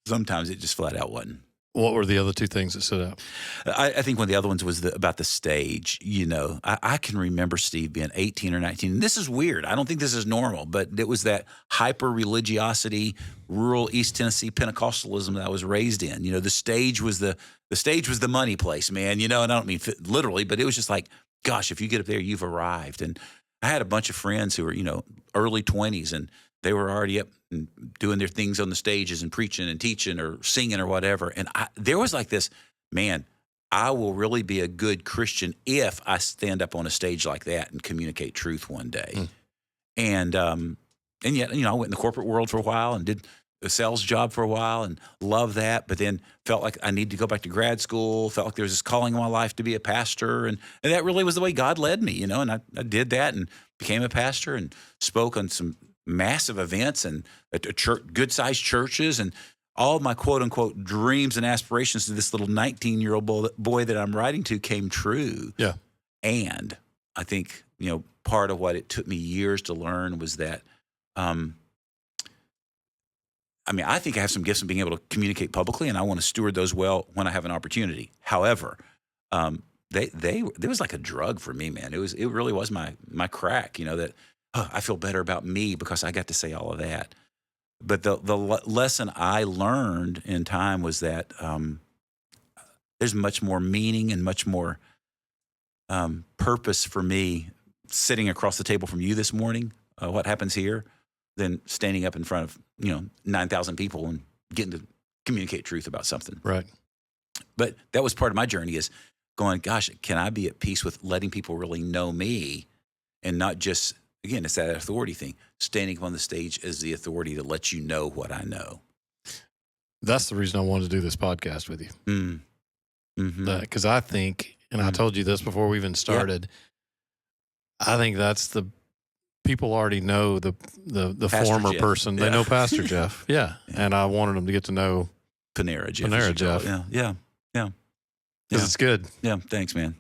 sometimes it just flat out wasn't. What were the other 2 things that stood out? I think one of the other ones was about the stage. You know, I can remember Steve being 18 or 19. And this is weird. I don't think this is normal, but it was that hyper-religiosity, rural East Tennessee Pentecostalism that I was raised in. You know, the stage was the money place, man. You know, and I don't mean literally, but it was just like, gosh, if you get up there, you've arrived. And I had a bunch of friends who were, you know, early 20s, and they were already up and doing their things on the stages and preaching and teaching or singing or whatever. And there was like this, man, I will really be a good Christian if I stand up on a stage like that and communicate truth one day. And yet, you know, I went in the corporate world for a while and did a sales job for a while and loved that, but then felt like I needed to go back to grad school, felt like there was this calling in my life to be a pastor. And that really was the way God led me, and I did that and became a pastor and spoke on some massive events and at good-sized churches, and all of my quote-unquote dreams and aspirations to this little 19-year-old boy that I'm writing to came true. Yeah. And I think, part of what it took me years to learn was that, I think I have some gifts in being able to communicate publicly, and I want to steward those well when I have an opportunity. However, there was like a drug for me, man. It really was my crack, that I feel better about me because I got to say all of that. But the lesson I learned in time was that there's much more meaning and much more purpose for me sitting across the table from you this morning, what happens here, than standing up in front of 9,000 people and getting to communicate truth about something. Right. But that was part of my journey, is going, gosh, can I be at peace with letting people really know me, and not just, again, it's that authority thing, standing up on the stage as the authority to let you know what I know. That's the reason I wanted to do this podcast with you. Mm-hmm. Because I think, and I told you this before we even started, I think that's the people already know the Pastor former Jeff. person. They know Pastor Jeff. Yeah. And I wanted them to get to know Panera Jeff. Panera Jeff. Yeah. Because it's good. Yeah. Thanks, man.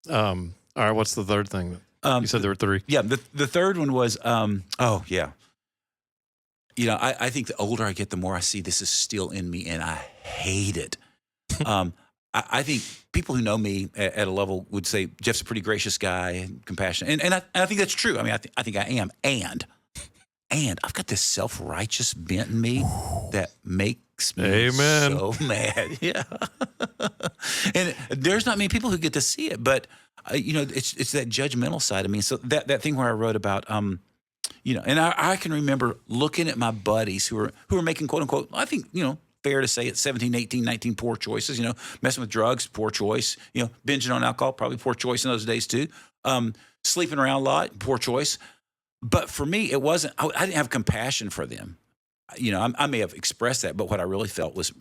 All right. What's the third thing? You said there were three. Yeah. The third one was, I think the older I get, the more I see this is still in me, and I hate it. I think people who know me at a level would say Jeff's a pretty gracious guy and compassionate, and I think that's true. I think I am, and I've got this self-righteous bent in me that makes me so mad. Yeah, and there's not many people who get to see it, but it's that judgmental side of me. So that thing where I wrote about, and I can remember looking at my buddies who are making quote unquote, I think fair to say it's 17, 18, 19 poor choices, messing with drugs, poor choice, binging on alcohol, probably poor choice in those days too. Sleeping around a lot, poor choice. But for me, it wasn't, I didn't have compassion for them. I may have expressed that, but what I really felt was,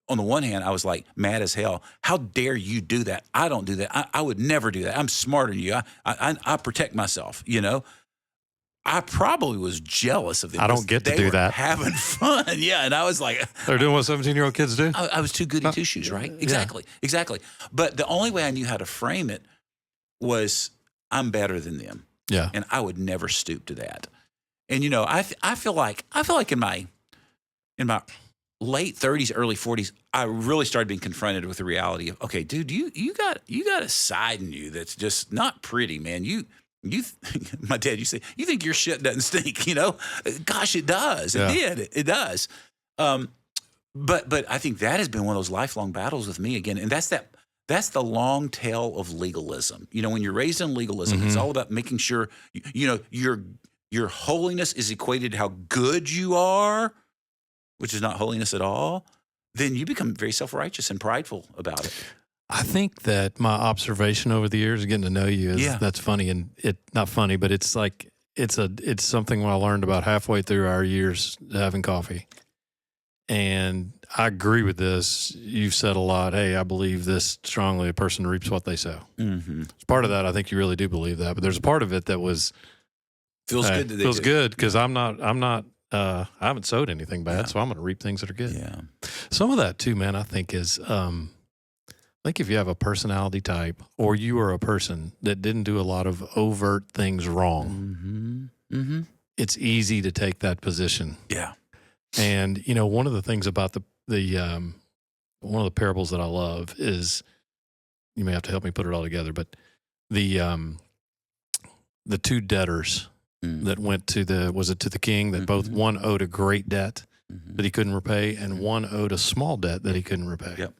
on the one hand, I was like mad as hell. How dare you do that? I don't do that. I would never do that. I'm smarter than you. I protect myself, I probably was jealous of them. I don't get to do that. Having fun. Yeah. And I was like, they're doing what 17-year-old kids do. I was too goody two shoes, right? Exactly. Yeah. Exactly. But the only way I knew how to frame it was, I'm better than them. Yeah. And I would never stoop to that. And, I feel like in my late 30s, early 40s, I really started being confronted with the reality of, okay, dude, you got a side in you that's just not pretty, man. My dad used to say, you think your shit doesn't stink, Gosh, it does. Yeah. It does. But I think that has been one of those lifelong battles with me again. And that's the long tail of legalism. When you're raised in legalism, it's all about making sure, your holiness is equated to how good you are, which is not holiness at all. Then you become very self-righteous and prideful about it. I think that my observation over the years, getting to know you, is that's funny, and not funny, but it's like it's something I learned about halfway through our years having coffee. And I agree with this. You've said a lot. Hey, I believe this strongly. A person reaps what they sow. Mm-hmm. As part of that, I think you really do believe that. But there's a part of it that feels good. Feels good because I haven't sowed anything bad, so I'm going to reap things that are good. Yeah. Some of that too, man, I think is. I think if you have a personality type, or you are a person that didn't do a lot of overt things wrong, it's easy to take that position. Yeah. And, one of the things about the one of the parables that I love is, you may have to help me put it all together, but the two debtors that went to the king that both, one owed a great debt that he couldn't repay, and one owed a small debt that he couldn't repay. Yep.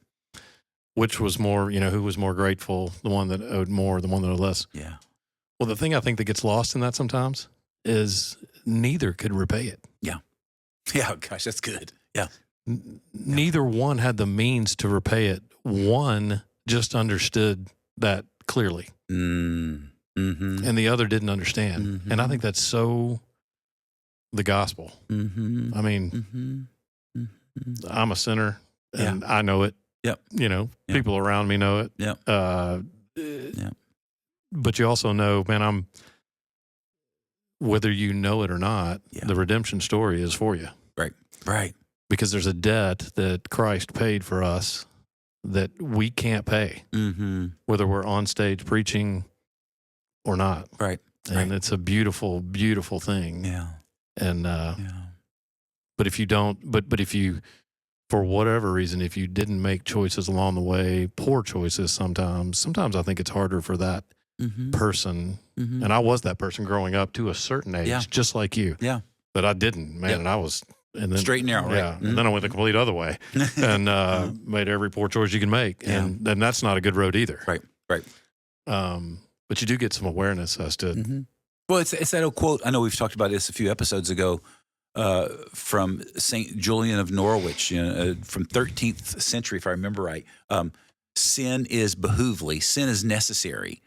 Which was more, who was more grateful, the one that owed more, the one that owed less? Yeah. Well, the thing I think that gets lost in that sometimes is neither could repay it. Yeah. Yeah, gosh, that's good. Yeah. Neither one had the means to repay it. One just understood that clearly. And the other didn't understand. And I think that's so the gospel. I mean, I'm a sinner, Yeah. and I know it. Yep. You know, Yep. people around me know it. Yep. Yep. But you also know, man, whether you know it or not, Yeah. the redemption story is for you. Right. Because there's a debt that Christ paid for us that we can't pay, Mm-hmm. whether we're on stage preaching or not. Right. And it's a beautiful, beautiful thing. Yeah. And Yeah. but if you don't, but if you, for whatever reason, if you didn't make choices along the way, poor choices sometimes I think it's harder for that Mm-hmm. person. Mm-hmm. And I was that person growing up to a certain age, Yeah. just like you. Yeah. But I didn't, man. Yeah. And I was, and then Straight and narrow, right? Yeah. And then I went the complete other way and made every poor choice you can make. Yeah. And that's not a good road either. Right. But you do get some awareness as to, Mm-hmm. Well, it's that old quote. I know we've talked about this a few episodes ago from Saint Julian of Norwich, from 13th century, if I remember right. Sin is behoovely. Sin is necessary.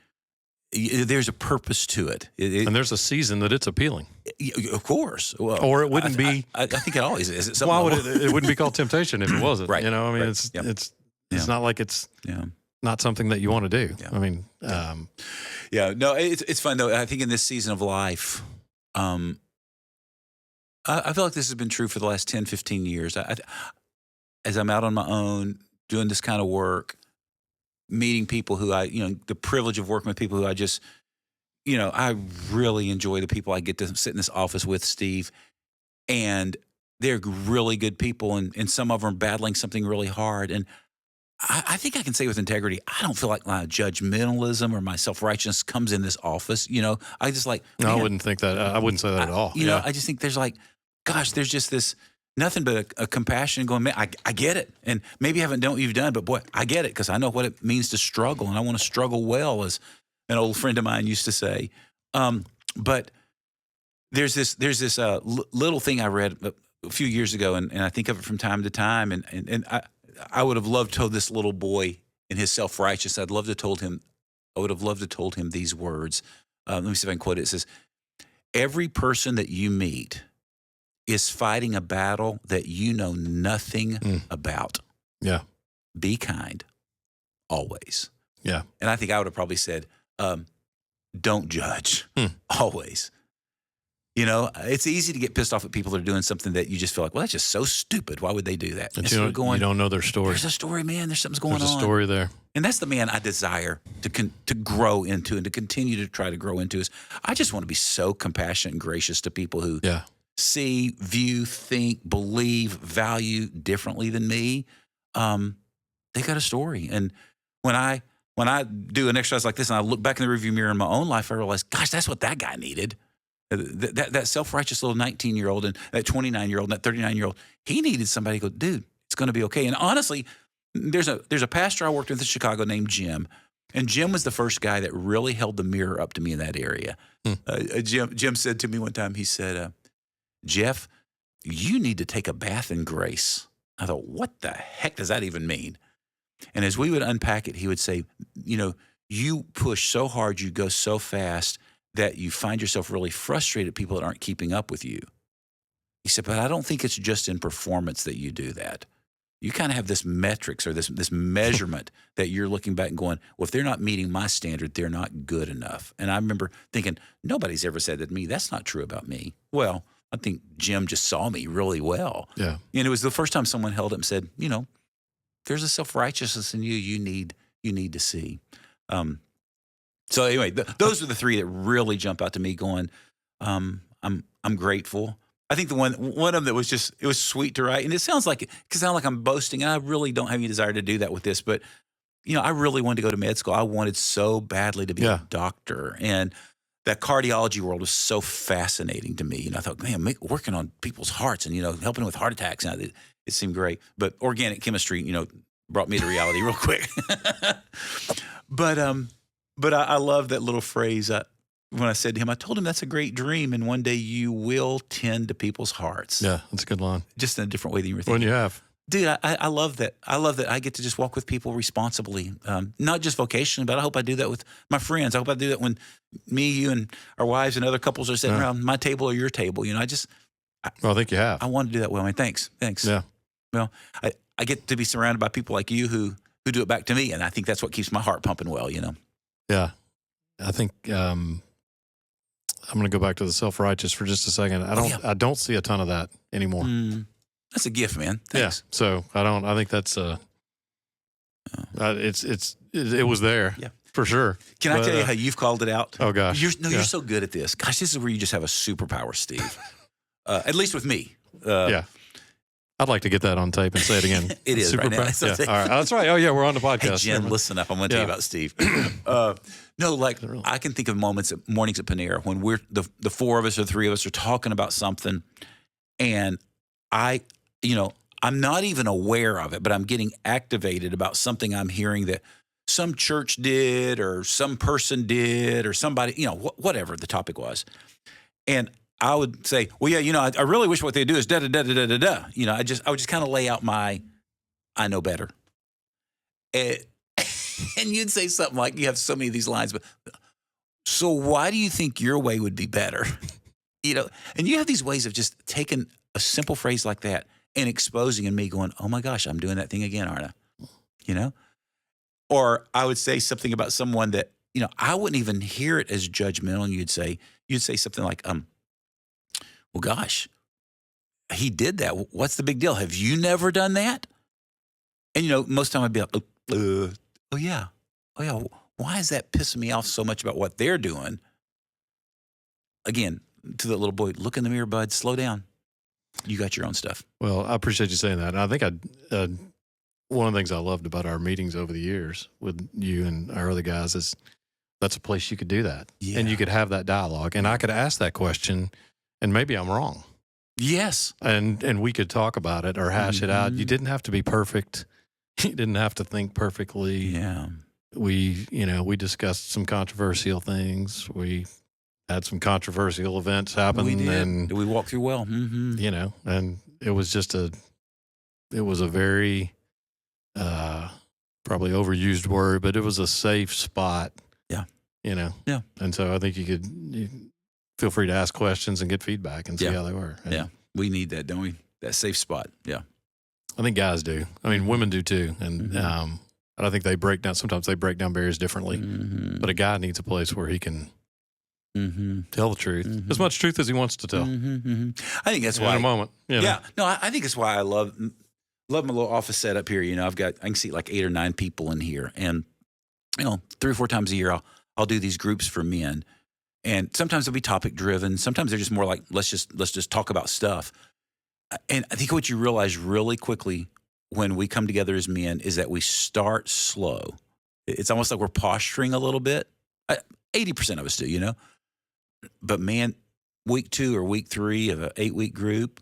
There's a purpose to it. and there's a season that it's appealing. Of course. Well, Or it wouldn't be. I think it always is. It's Why would something- it wouldn't be called temptation if it wasn't? Right, You know, I mean, right. it's Yeah. not like it's Yeah. not something that you want to do. Yeah. I mean, Yeah, no, it's fun though. I think in this season of life, I feel like this has been true for the last 10, 15 years. As I'm out on my own doing this kind of work, meeting people who the privilege of working with people who I just, I really enjoy the people I get to sit in this office with, Steve, and they're really good people, and some of them are battling something really hard. And I think I can say with integrity, I don't feel like my judgmentalism or my self-righteousness comes in this office. I just like, no, I man, wouldn't think that. I wouldn't say that at all. I just think there's like, gosh, there's just this nothing but a compassion going, man, I get it. And maybe I haven't done what you've done, but boy, I get it because I know what it means to struggle, and I want to struggle well, as an old friend of mine used to say. But there's this little thing I read a few years ago, and I think of it from time to time. And I would have loved to tell this little boy in his self-righteousness, I would have loved to told him these words. Let me see if I can quote it. It says, "Every person that you meet is fighting a battle that you know nothing about. Yeah. Be kind, always." Yeah. And I think I would have probably said, don't judge, always. It's easy to get pissed off at people that are doing something that you just feel like, well, that's just so stupid. Why would they do that? And so you don't know their story. There's a story, man. There's something's going on. There's a story there. And that's the man I desire to grow into and to continue to try to grow into. Is I just want to be so compassionate and gracious to people who see, view, think, believe, value differently than me. They got a story. And when I do an exercise like this and I look back in the rearview mirror in my own life, I realize, gosh, that's what that guy needed. That self-righteous little 19-year-old and that 29-year-old and that 39-year-old, he needed somebody to go, dude, it's going to be okay. And honestly, there's a pastor I worked with in Chicago named Jim. And Jim was the first guy that really held the mirror up to me in that area. Jim said to me one time, he said, "Jeff, you need to take a bath in grace." I thought, what the heck does that even mean? And as we would unpack it, he would say, you push so hard, you go so fast that you find yourself really frustrated at people that aren't keeping up with you. He said, but I don't think it's just in performance that you do that. You kind of have this metrics or this measurement that you're looking back and going, well, if they're not meeting my standard, they're not good enough. And I remember thinking, nobody's ever said that to me. That's not true about me. Well, I think Jim just saw me really well. Yeah. And it was the first time someone held up and said, there's a self-righteousness in you need to see. So anyway, those are the three that really jump out to me going, I'm grateful. I think the one of them that was it was sweet to write. And it sounds like I'm boasting, and I really don't have any desire to do that with this, but I really wanted to go to med school. I wanted so badly to be a doctor. And that cardiology world was so fascinating to me. I thought, man, working on people's hearts and, helping with heart attacks, it seemed great. But organic chemistry, brought me to reality real quick. But I love that little phrase. When I said to him, I told him that's a great dream, and one day you will tend to people's hearts. Yeah, that's a good line. Just in a different way than you were thinking. When you have. Dude, I love that. I love that I get to just walk with people responsibly, not just vocationally, but I hope I do that with my friends. I hope I do that when me, you, and our wives and other couples are sitting around my table or your table. I think you have. I want to do that well. I mean, thanks. Yeah. Well, I get to be surrounded by people like you who do it back to me, and I think that's what keeps my heart pumping well, you know. Yeah. I think I'm going to go back to the self-righteous for just a second. I don't see a ton of that anymore. That's a gift, man. Thanks. Yeah. So I think that's it was there. Yeah. For sure. Can I tell you how you've called it out? Oh gosh. You're so good at this. Gosh, this is where you just have a superpower, Steve. At least with me. Yeah. I'd like to get that on tape and say it again. It is right now. Yeah. All right. That's right. Oh yeah, we're on the podcast. Hey, Jen, listen up. I'm going to tell you about Steve. No, like I can think of mornings at Panera when we're the four of us or three of us are talking about something, and I'm not even aware of it, but I'm getting activated about something I'm hearing that some church did or some person did or somebody, whatever the topic was. And I would say, well, yeah, I really wish what they do is da da da da da da da. I would just kind of lay out my, I know better. And you'd say something like, you have so many of these lines, but so why do you think your way would be better? And you have these ways of just taking a simple phrase like that and exposing in me going, oh my gosh, I'm doing that thing again, aren't I? Or I would say something about someone that, I wouldn't even hear it as judgmental. And you'd say something like, well, gosh, he did that. What's the big deal? Have you never done that? And, most of the time I'd be like, oh yeah. Why is that pissing me off so much about what they're doing? Again, to the little boy, look in the mirror, bud, slow down. You got your own stuff. Well, I appreciate you saying that. And I think one of the things I loved about our meetings over the years with you and our other guys is that's a place you could do that. Yeah. And you could have that dialogue. And I could ask that question, and maybe I'm wrong. Yes. And we could talk about it or hash it out. You didn't have to be perfect. You didn't have to think perfectly. Yeah. We discussed some controversial things. We had some controversial events happen. We did. And we walked through well. Mm-hmm. And it was just a very, probably overused word, but it was a safe spot. Yeah. Yeah. And so I think you feel free to ask questions and get feedback and see how they were. And yeah. We need that, don't we? That safe spot. Yeah. I think guys do. I mean, women do too. And I think sometimes they break down barriers differently, but a guy needs a place where he can tell the truth, as much truth as he wants to tell. I think that's why. In a moment. Yeah. No, I think it's why I love my little office setup here. I can see like 8 or 9 people in here, and 3 or 4 times a year I'll do these groups for men, and sometimes they'll be topic driven. Sometimes they're just more like let's just talk about stuff. And I think what you realize really quickly when we come together as men is that we start slow. It's almost like we're posturing a little bit. 80% of us do, But man, week 2 or week 3 of an 8-week group,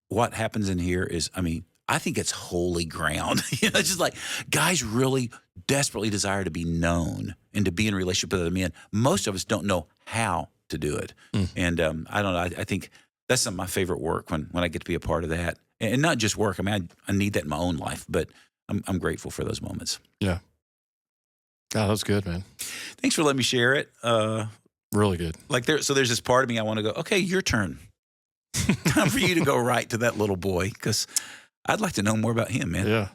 what happens in here is, I think it's holy ground. It's just like guys really desperately desire to be known and to be in a relationship with other men. Most of us don't know how to do it. And I don't know. I think that's some of my favorite work when I get to be a part of that. And not just work. I need that in my own life, but I'm grateful for those moments. Yeah. God, that's good, man. Thanks for letting me share it. Really good. So there's this part of me I want to go, okay, your turn. Time for you to go right to that little boy, because I'd like to know more about him, man. Yeah.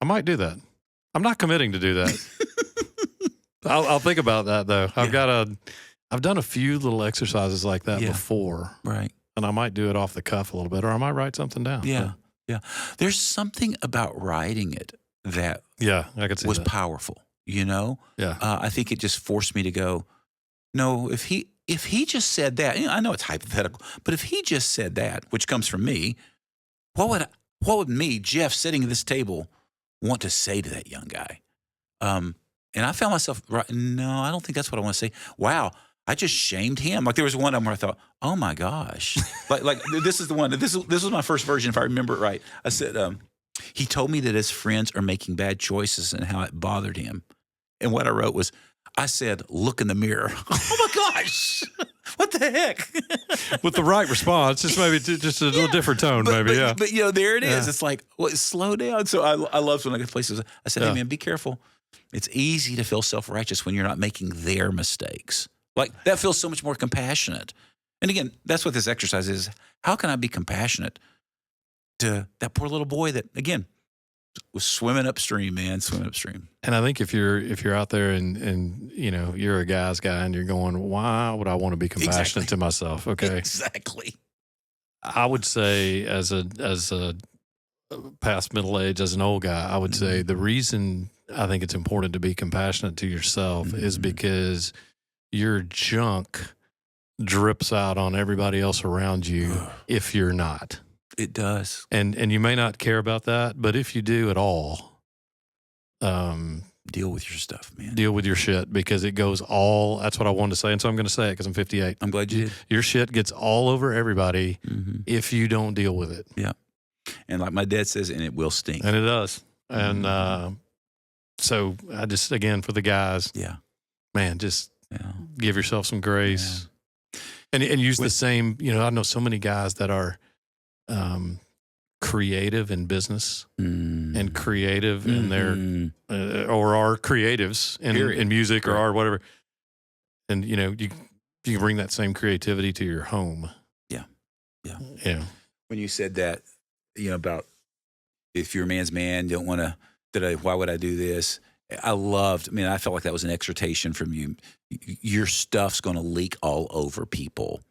I might do that. I'm not committing to do that. I'll think about that, though. I've done a few little exercises like that before. Right. And I might do it off the cuff a little bit, or I might write something down. Yeah. Yeah. There's something about writing it that I could see was that. Powerful, Yeah. I think it just forced me to go, no, if he just said that, I know it's hypothetical, but if he just said that, which comes from me, what would me, Jeff, sitting at this table, want to say to that young guy? And I found myself, no, I don't think that's what I want to say. Wow, I just shamed him. Like there was one of them where I thought, oh my gosh, like this is the one. This was my first version, if I remember it right. I said, he told me that his friends are making bad choices and how it bothered him. And what I wrote was, I said, look in the mirror. Oh my gosh. What the heck? With the right response, just maybe just a little different tone, but there it is. Yeah. It's like, slow down. So I love when I get to places. I said, hey man, be careful. It's easy to feel self-righteous when you're not making their mistakes. Like that feels so much more compassionate. And again, that's what this exercise is. How can I be compassionate to that poor little boy that, again, was swimming upstream, man, swimming upstream. And I think if you're out there and you're a guy's guy and you're going, why would I want to be compassionate to myself? Okay, Exactly. I would say as a past middle age, as an old guy, I would say the reason I think it's important to be compassionate to yourself is because your junk drips out on everybody else around you if you're not. It does. And you may not care about that, but if you do at all, deal with your stuff, man. deal with your shit, because it goes all, that's what I wanted to say. And so I'm going to say it because I'm 58. I'm glad you did. Your shit gets all over everybody if you don't deal with it. Yeah. And like my dad says, and it will stink. And it does. And so I just, again, for the guys, man, just give yourself some grace and use the same, I know so many guys that are creative in business and creative in their, or are creatives in music or art, whatever. And, you can bring that same creativity to your home. Yeah. When you said that, about if you're a man's man, don't want to, why would I do this? I felt like that was an exhortation from you. Your stuff's going to leak all over people.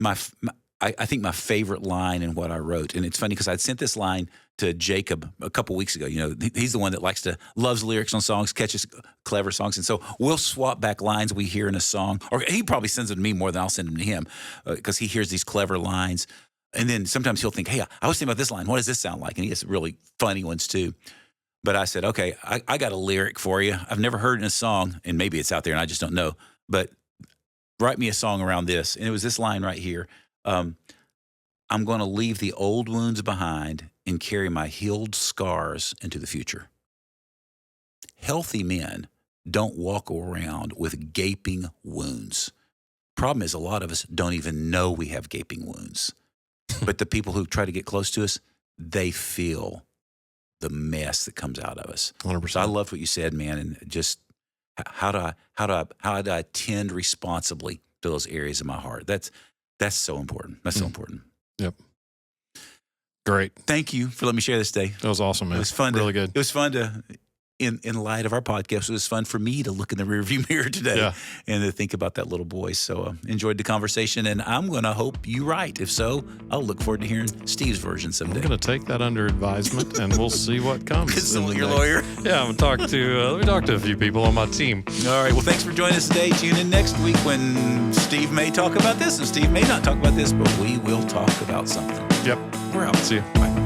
I think my favorite line in what I wrote, and it's funny because I'd sent this line to Jacob a couple weeks ago. He's the one that loves lyrics on songs, catches clever songs. And so we'll swap back lines we hear in a song, or he probably sends them to me more than I'll send them to him because he hears these clever lines. And then sometimes he'll think, hey, I was thinking about this line. What does this sound like? And he has really funny ones too. But I said, okay, I got a lyric for you. I've never heard it in a song, and maybe it's out there and I just don't know. But write me a song around this. And it was this line right here. I'm going to leave the old wounds behind and carry my healed scars into the future. Healthy men don't walk around with gaping wounds. Problem is, a lot of us don't even know we have gaping wounds. But the people who try to get close to us, they feel the mess that comes out of us. 100%. So I loved what you said, man, and just how do I tend responsibly to those areas of my heart? That's so important. That's so important. Yep. Great. Thank you for letting me share this day. That was awesome, man. It was fun. Really good. It was fun to, in light of our podcast, it was fun for me to look in the rearview mirror today and to think about that little boy. So enjoyed the conversation, and I'm going to hope you write. If so, I'll look forward to hearing Steve's version someday. I'm going to take that under advisement, and we'll see what comes. Consult your lawyer. Yeah, I'm going to let me talk to a few people on my team. All right. Well, thanks for joining us today. Tune in next week when Steve may talk about this, and Steve may not talk about this, but we will talk about something. Yep. We're out. See you. Bye.